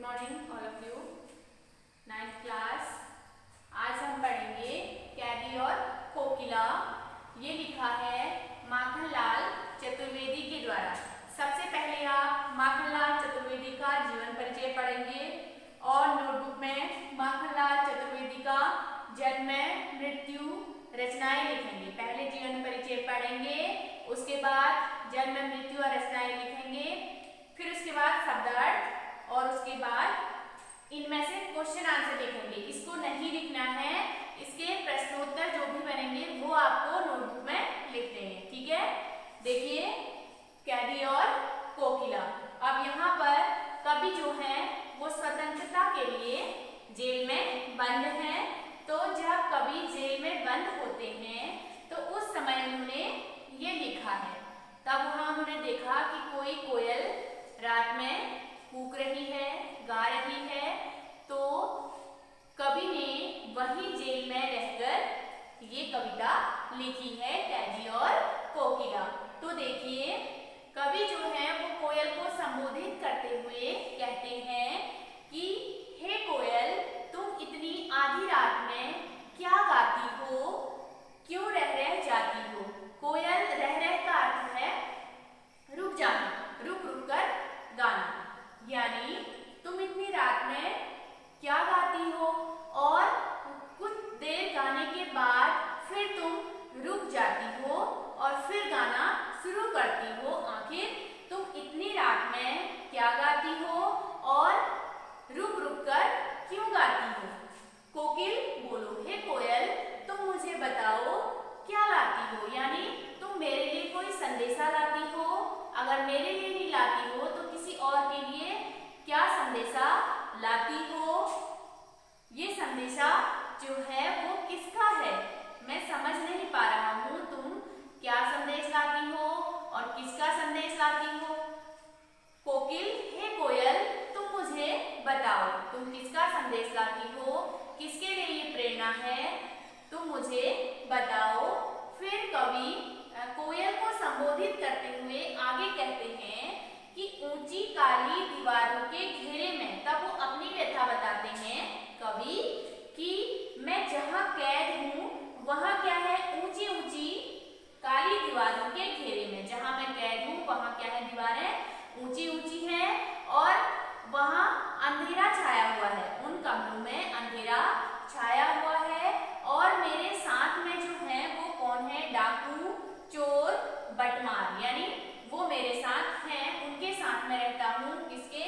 Morning all of you. 9th class. आज हम पढ़ेंगे कैदी और कोकिला। ये लिखा है माखनलाल चतुर्वेदी के द्वारा। सबसे पहले आप माखनलाल चतुर्वेदी का जीवन परिचय पढ़ेंगे और नोटबुक में माखनलाल चतुर्वेदी का जन्म मृत्यु रचनाएं लिखेंगे। पहले जीवन परिचय पढ़ेंगे, उसके बाद जन्म मृत्यु और रचनाएं लिखेंगे, फिर उसके बाद शब्दार्थ और उसके बाद इनमें से क्वेश्चन आंसर लिखेंगे। इसको नहीं लिखना है, इसके प्रश्नोत्तर जो भी बनेंगे वो आपको नोटबुक में लिखते हैं, ठीक है। देखिए कैदी और कोकिला। अब यहाँ पर कवि जो है वो स्वतंत्रता के लिए जेल में बंद है। तो जब कवि जेल में बंद होते हैं तो उस समय उन्होंने ये लिखा है। तब वहां उन्होंने देखा कि कोई कोयल रात में कूक रही है, गा रही है। तो कवि ने वही जेल में रहकर ये कविता लिखी है, कैदी और कोकिला। तो देखिए कवि जो है वो कोयल को संबोधित करते हुए कहते हैं कि हे कोयल, तुम इतनी आधी रात में क्या गाती हो, क्यों रह रह जाती हो। कोयल रह रह का अर्थ है रुक जाना, रुक रुक कर गाना। यानी तुम इतनी रात में क्या गाती हो और कुछ देर गाने के बाद फिर तुम रुक जाती हो और फिर गाना शुरू करती हो। आखिर तुम इतनी रात में क्या गाती हो और रुक रुक कर क्यों गाती हो। कोकिल बोलो, हे कोयल तुम मुझे बताओ क्या लाती हो। यानी तुम मेरे लिए कोई संदेशा लाती हो। अगर मेरे लिए नहीं लाती हो तो किसी और के लिए क्या संदेशा लाती हो। ये संदेशा जो है वो किसका है, मैं समझ नहीं पा रहा हूँ। तुम क्या संदेश लाती हो और किसका संदेश लाती हो। कोकिल, हे कोयल तुम मुझे बताओ तुम किसका संदेश लाती हो, किसके लिए ये प्रेरणा है, तुम मुझे बताओ। फिर कवि कोयल को संबोधित करते हुए आगे कहते हैं कि ऊंची काली दीवारों के घेरे में, तब वो अपनी व्यथा बताते हैं कवि कि मैं जहाँ कैद हूँ वहाँ क्या है, ऊंची ऊंची काली दीवारों के घेरे में। जहाँ मैं कैद हूँ वहाँ क्या है, दीवारें ऊंची ऊंची हैं और वहाँ अंधेरा छाया हुआ है। उन कमरों में अंधेरा छाया हुआ है और मेरे साथ में जो है वो कौन है, डाकू, चोर, बटमार। यानी वो मेरे साथ हैं, उनके साथ में रहता हूँ। किसके,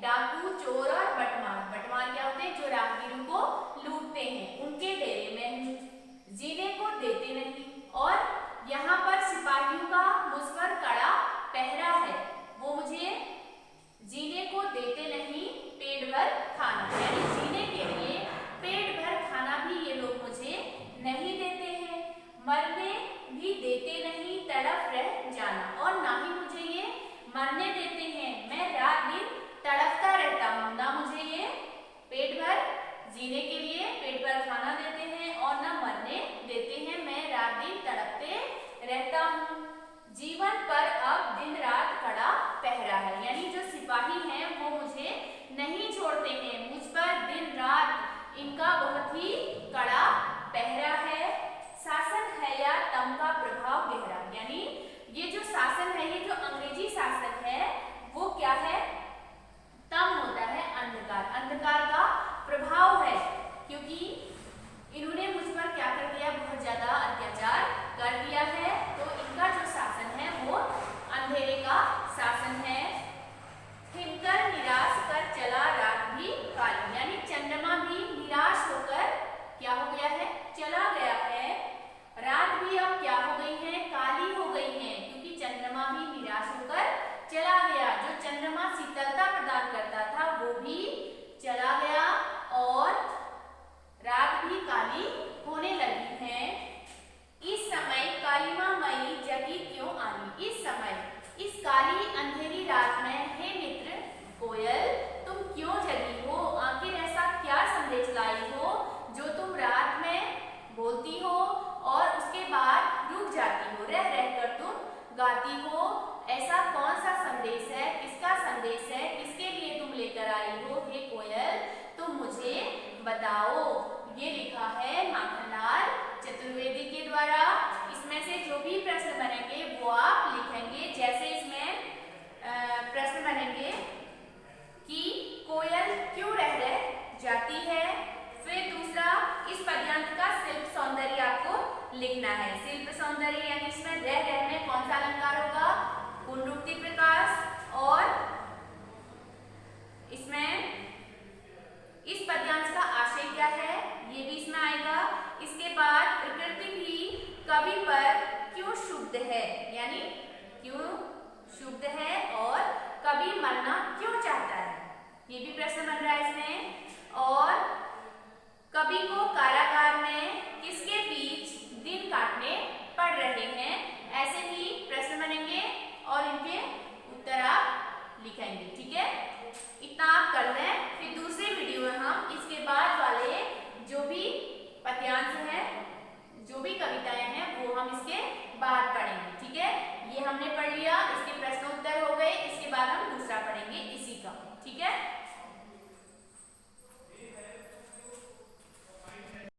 डाकू, चोर और बटमार। बटमार क्या होते हैं, जो राहगीरों को लूटते हैं, उनके डेरे में हूँ। जीने को देते नहीं और यहाँ पर सिपाहियों का मुझ पर कड़ा पहरा है, वो मुझे जीने को देते नहीं, पेट भर खाना। यानी जीने के लिए पेट भर खाना भी ये लोग मुझे नहीं देते हैं। मरने भी देते नहीं, तड़प रह जाना, और ना ही मुझे ये मरने देते हैं। मैं रात दिन तड़पता रहता हूँ। ना मुझे ये पेट भर जीने के लिए पेट भर खाना देते हैं और ना मरने देते हैं। मैं रात दिन तड़पते रहता हूँ। जीवन पर अब दिन रात कड़ा पहरा है। यानी जो सिपाही हैं वो मुझे नहीं छोड़ते हैं, मुझ पर दिन रात इनका बहुत ही कड़ा पहरा है। शासन है या तम का प्रभाव गहरा। यानी ये जो शासन है, ये जो अंग्रेजी शासन है वो क्या है, तम होता है अंधकार, अंधकार का प्रभाव है। क्योंकि इन्होंने मुझ पर क्या कर दिया, बहुत ज्यादा अत्याचार कर दिया है। तो इनका जो शासन है वो अंधेरे का शासन है। हिमकर निराश कर चला रात भी काली। यानी चंद्रमा भी निराश होकर क्या हो गया है, चला गया है। रात भी अब क्या हो गई है, काली हो गई है, क्योंकि चंद्रमा भी निराश होकर चला गया। जो चंद्रमा शीतलता प्रदान करता था वो भी चला गया और रात भी काली होने लगी है। इस समय कालिमा मई जगी क्यों आनी। इस समय, इस काली अंधेरी रात में हे मित्र कोयल तुम क्यों जगी हो। आखिर ऐसा क्या संदेश लाई हो जो तुम रात में बोलती हो और उसके बाद रुक जाती हो, रह रहकर तुम गाती हो। ऐसा कौन सा संदेश है, किसका संदेश है, किसके लिए तुम लेकर आई हो। हे बताओ। ये लिखा है माखनलाल चतुर्वेदी के द्वारा। इसमें से जो भी प्रश्न बनेंगे वो आप लिखेंगे। जैसे इसमें प्रश्न बनेंगे कि कोयल क्यों रह जाती है। फिर दूसरा, इस पद्यांश का शिल्प सौंदर्य आपको लिखना है। शिल्प सौंदर्य यानी इसमें रह में कौन सा अलंकार होगा, पुनरुक्ति प्रकाश। और इसमें इस पद्यांश का आशय क्या है ये भी इसमें आएगा। इसके बाद प्रकृति भी कवि पर क्यों शुद्ध है, यानी क्यों शुद्ध है और कवि मरना क्यों चाहता है, ये भी प्रश्न बन रहा है इसमें। और कवि को कारागार में किसके बीच दिन काटने पड़ रहे हैं, ऐसे ही प्रश्न बनेंगे और इनके उत्तर आप लिखेंगे। ठीक है, इतना आप कर लें। फिर दूसरे वीडियो में हम इसके बाद वाले जो भी पद्यांश हैं, जो भी कविताएं हैं, वो हम इसके बाद पढ़ेंगे। ठीक है, ये हमने पढ़ लिया, इसके प्रश्न उत्तर हो गए। इसके बाद हम दूसरा पढ़ेंगे इसी का। ठीक है।